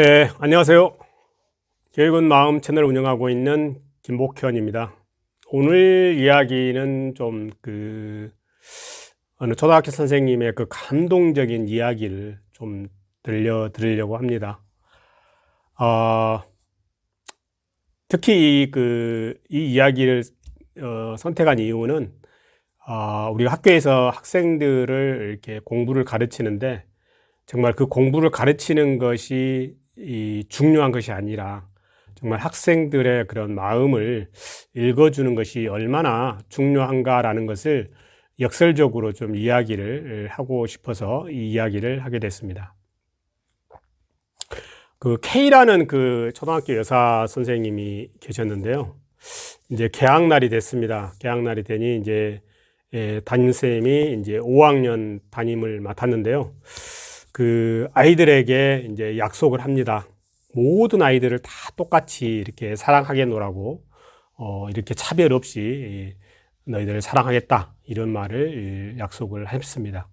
네, 안녕하세요. 교육은 마음 채널을 운영하고 있는 김복현입니다. 오늘 이야기는 어느 초등학교 선생님의 그 감동적인 이야기를 좀 들려드리려고 합니다. 특히 이 이야기를 선택한 이유는 우리가 학교에서 학생들을 이렇게 공부를 가르치는데 정말 그 공부를 가르치는 것이 중요한 것이 아니라 정말 학생들의 그런 마음을 읽어주는 것이 얼마나 중요한가라는 것을 역설적으로 좀 이야기를 하고 싶어서 이 이야기를 하게 됐습니다. 그 K라는 그 초등학교 여사 선생님이 계셨는데요. 이제 개학날이 됐습니다. 개학날이 되니 이제 담임선생님이 이제 5학년 담임을 맡았는데요. 그 아이들에게 이제 약속을 합니다. 모든 아이들을 다 똑같이 이렇게 사랑하게 놀라고 이렇게 차별 없이 너희들을 사랑하겠다 이런 말을 약속을 했습니다.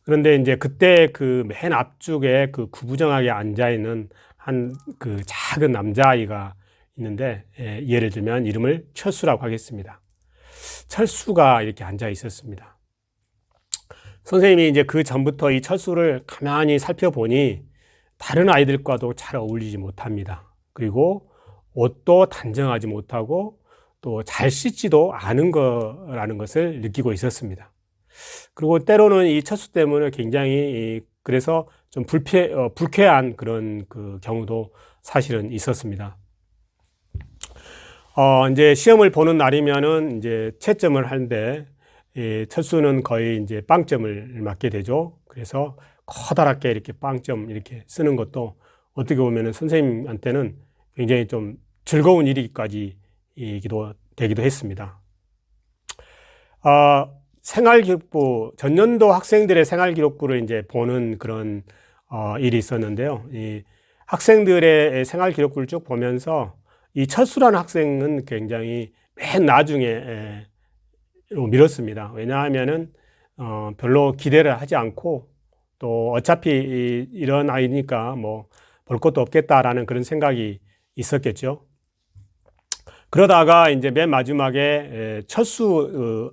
그런데 이제 그때 그 맨 앞쪽에 그 구부정하게 앉아 있는 한 그 작은 남자아이가 있는데 예를 들면 이름을 철수라고 하겠습니다. 철수가 이렇게 앉아 있었습니다. 선생님이 이제 그 전부터 이 철수를 가만히 살펴보니 다른 아이들과도 잘 어울리지 못합니다. 그리고 옷도 단정하지 못하고 또 잘 씻지도 않은 거라는 것을 느끼고 있었습니다. 그리고 때로는 이 철수 때문에 굉장히 그래서 좀 불쾌한 그런 그 경우도 사실은 있었습니다. 이제 시험을 보는 날이면은 이제 채점을 하는데 철수는 거의 이제 빵점을 맞게 되죠. 그래서 커다랗게 이렇게 빵점 이렇게 쓰는 것도 어떻게 보면은 선생님한테는 굉장히 좀 즐거운 일이기도 되기도 했습니다. 생활기록부, 전년도 학생들의 생활기록부를 이제 보는 그런 일이 있었는데요. 이 학생들의 생활기록부를 쭉 보면서 이 철수라는 학생은 굉장히 맨 나중에 미뤘습니다. 왜냐하면은 별로 기대를 하지 않고 또 어차피 이런 아이니까 뭐 볼 것도 없겠다라는 그런 생각이 있었겠죠. 그러다가 이제 맨 마지막에 철수의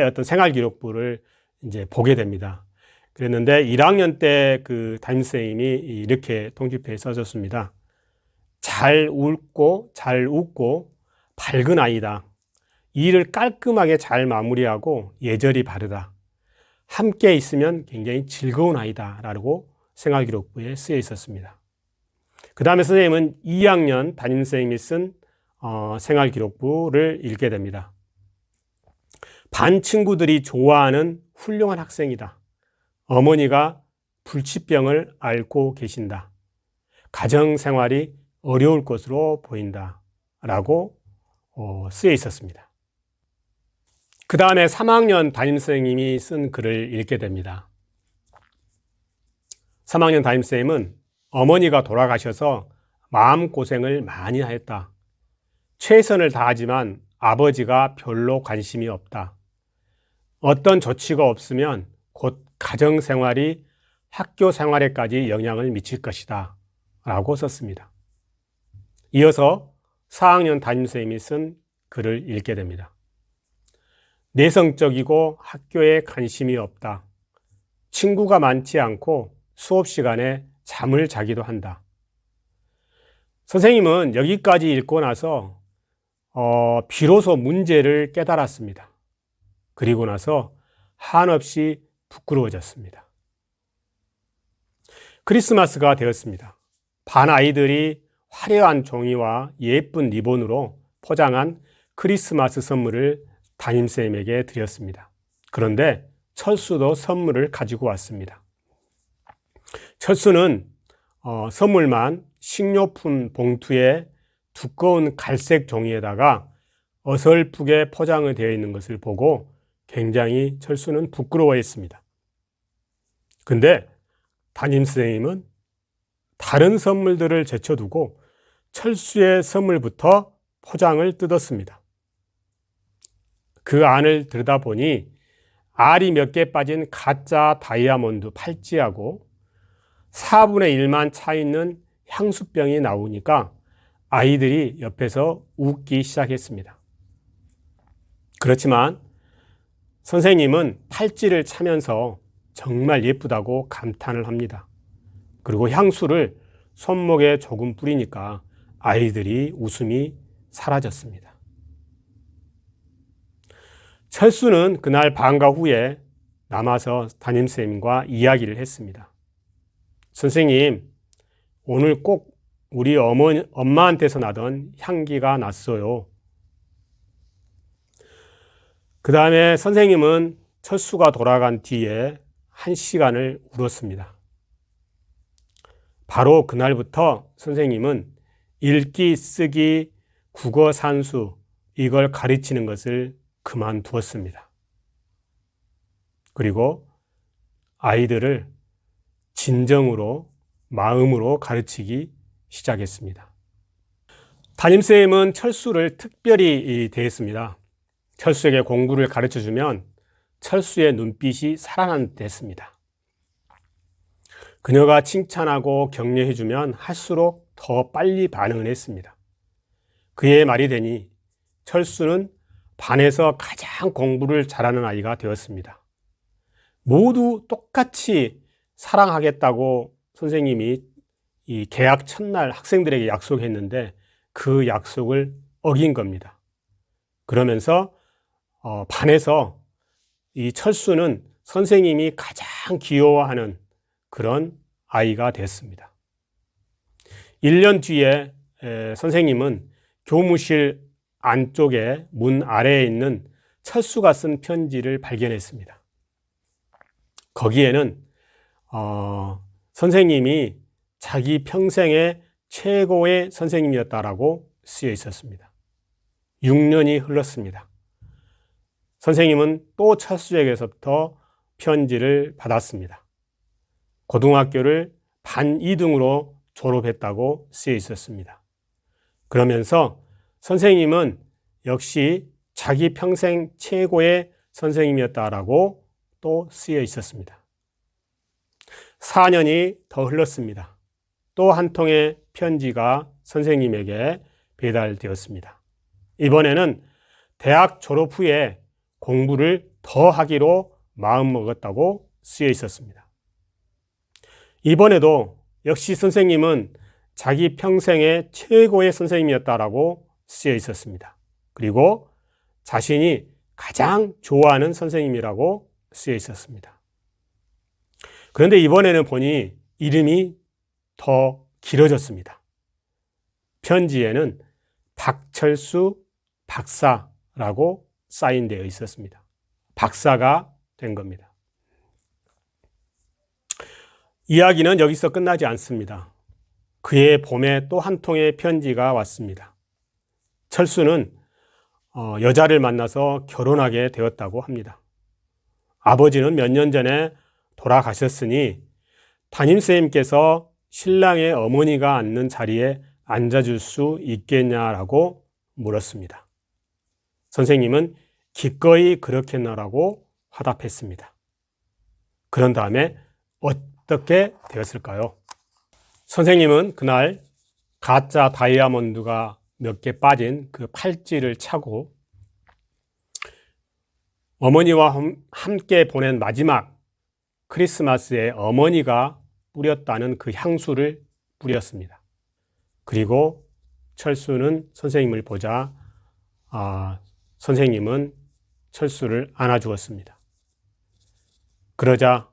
어떤 생활 기록부를 이제 보게 됩니다. 그랬는데 1학년 때 그 담임선생님이 이렇게 통지표에 써줬습니다. 잘 웃고 밝은 아이다. 일을 깔끔하게 잘 마무리하고 예절이 바르다. 함께 있으면 굉장히 즐거운 아이다 라고 생활기록부에 쓰여 있었습니다. 그 다음에 선생님은 2학년 담임선생님이 쓴 생활기록부를 읽게 됩니다. 반 친구들이 좋아하는 훌륭한 학생이다. 어머니가 불치병을 앓고 계신다. 가정생활이 어려울 것으로 보인다 라고 쓰여 있었습니다. 그 다음에 3학년 담임선생님이 쓴 글을 읽게 됩니다. 3학년 담임선생님은 어머니가 돌아가셔서 마음고생을 많이 하였다. 최선을 다하지만 아버지가 별로 관심이 없다. 어떤 조치가 없으면 곧 가정생활이 학교생활에까지 영향을 미칠 것이다 라고 썼습니다. 이어서 4학년 담임선생님이 쓴 글을 읽게 됩니다. 내성적이고 학교에 관심이 없다. 친구가 많지 않고 수업 시간에 잠을 자기도 한다. 선생님은 여기까지 읽고 나서 비로소 문제를 깨달았습니다. 그리고 나서 한없이 부끄러워졌습니다. 크리스마스가 되었습니다. 반 아이들이 화려한 종이와 예쁜 리본으로 포장한 크리스마스 선물을 담임선생님에게 드렸습니다. 그런데 철수도 선물을 가지고 왔습니다. 철수는 선물만 식료품 봉투에 두꺼운 갈색 종이에다가 어설프게 포장이 되어 있는 것을 보고 굉장히 철수는 부끄러워했습니다. 근데 담임선생님은 다른 선물들을 제쳐두고 철수의 선물부터 포장을 뜯었습니다. 그 안을 들여다보니 알이 몇 개 빠진 가짜 다이아몬드 팔찌하고 4분의 1만 차 있는 향수병이 나오니까 아이들이 옆에서 웃기 시작했습니다. 그렇지만 선생님은 팔찌를 차면서 정말 예쁘다고 감탄을 합니다. 그리고 향수를 손목에 조금 뿌리니까 아이들이 웃음이 사라졌습니다. 철수는 그날 방과 후에 남아서 담임선생님과 이야기를 했습니다. 선생님, 오늘 꼭 우리 엄마한테서 나던 향기가 났어요. 그 다음에 선생님은 철수가 돌아간 뒤에 1시간을 울었습니다. 바로 그날부터 선생님은 읽기, 쓰기, 국어, 산수 이걸 가르치는 것을 그만두었습니다. 그리고 아이들을 진정으로 마음으로 가르치기 시작했습니다. 담임선생님은 철수를 특별히 대했습니다. 철수에게 공부를 가르쳐주면 철수의 눈빛이 살아난 듯 했습니다. 그녀가 칭찬하고 격려해주면 할수록 더 빨리 반응을 했습니다. 그의 말이 되니 철수는 반에서 가장 공부를 잘하는 아이가 되었습니다. 모두 똑같이 사랑하겠다고 선생님이 이 개학 첫날 학생들에게 약속했는데 그 약속을 어긴 겁니다. 그러면서 반에서 이 철수는 선생님이 가장 귀여워하는 그런 아이가 됐습니다. 1년 뒤에 선생님은 교무실 안쪽에 문 아래에 있는 철수가 쓴 편지를 발견했습니다. 거기에는 선생님이 자기 평생의 최고의 선생님이었다라고 쓰여 있었습니다. 6년이 흘렀습니다. 선생님은 또 철수에게서부터 편지를 받았습니다. 고등학교를 반 2등으로 졸업했다고 쓰여 있었습니다. 그러면서 선생님은 역시 자기 평생 최고의 선생님이었다라고 또 쓰여 있었습니다. 4년이 더 흘렀습니다. 또 한 통의 편지가 선생님에게 배달되었습니다. 이번에는 대학 졸업 후에 공부를 더 하기로 마음먹었다고 쓰여 있었습니다. 이번에도 역시 선생님은 자기 평생의 최고의 선생님이었다라고 쓰여 있었습니다. 그리고 자신이 가장 좋아하는 선생님이라고 쓰여 있었습니다. 그런데 이번에는 보니 이름이 더 길어졌습니다. 편지에는 박철수 박사라고 사인되어 있었습니다. 박사가 된 겁니다. 이야기는 여기서 끝나지 않습니다. 그해 봄에 또 한 통의 편지가 왔습니다. 철수는 여자를 만나서 결혼하게 되었다고 합니다. 아버지는 몇 년 전에 돌아가셨으니 담임선생님께서 신랑의 어머니가 앉는 자리에 앉아줄 수 있겠냐라고 물었습니다. 선생님은 기꺼이 그렇겠나라고 화답했습니다. 그런 다음에 어떻게 되었을까요? 선생님은 그날 가짜 다이아몬드가 몇 개 빠진 그 팔찌를 차고 어머니와 함께 보낸 마지막 크리스마스에 어머니가 뿌렸다는 그 향수를 뿌렸습니다. 그리고 철수는 선생님을 보자 선생님은 철수를 안아주었습니다. 그러자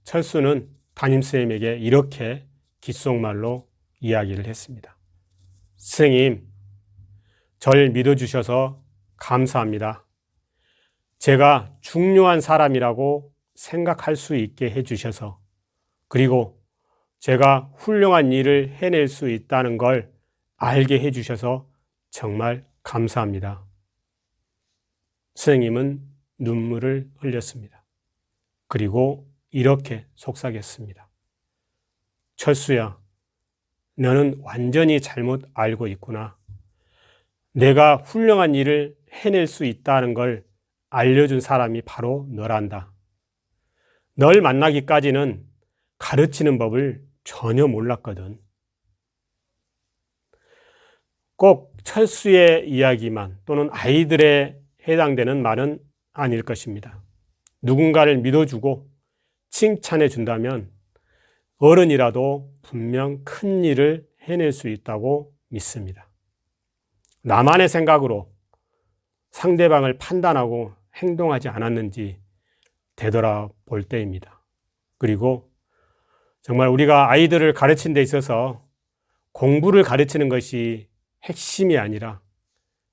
철수는 담임선생님에게 이렇게 귓속말로 이야기를 했습니다. 선생님, 절 믿어주셔서 감사합니다. 제가 중요한 사람이라고 생각할 수 있게 해주셔서, 그리고 제가 훌륭한 일을 해낼 수 있다는 걸 알게 해주셔서 정말 감사합니다. 선생님은 눈물을 흘렸습니다. 그리고 이렇게 속삭였습니다. 철수야, 너는 완전히 잘못 알고 있구나. 내가 훌륭한 일을 해낼 수 있다는 걸 알려준 사람이 바로 너란다. 널 만나기까지는 가르치는 법을 전혀 몰랐거든. 꼭 철수의 이야기만 또는 아이들에 해당되는 말은 아닐 것입니다. 누군가를 믿어주고 칭찬해 준다면 어른이라도 분명 큰 일을 해낼 수 있다고 믿습니다. 나만의 생각으로 상대방을 판단하고 행동하지 않았는지 되돌아볼 때입니다. 그리고 정말 우리가 아이들을 가르치는 데 있어서 공부를 가르치는 것이 핵심이 아니라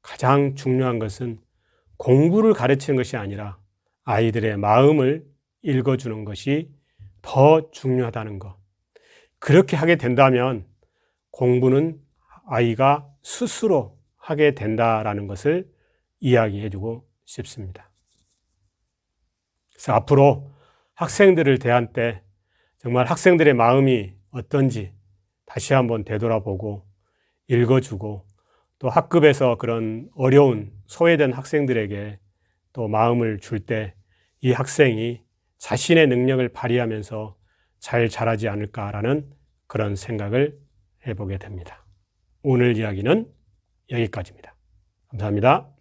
가장 중요한 것은 공부를 가르치는 것이 아니라 아이들의 마음을 읽어주는 것이 더 중요하다는 것. 그렇게 하게 된다면 공부는 아이가 스스로 하게 된다라는 것을 이야기해주고 싶습니다. 그래서 앞으로 학생들을 대할 때 정말 학생들의 마음이 어떤지 다시 한번 되돌아보고 읽어주고 또 학급에서 그런 어려운 소외된 학생들에게 또 마음을 줄 때 이 학생이 자신의 능력을 발휘하면서 잘 자라지 않을까라는 그런 생각을 해보게 됩니다. 오늘 이야기는 여기까지입니다. 감사합니다.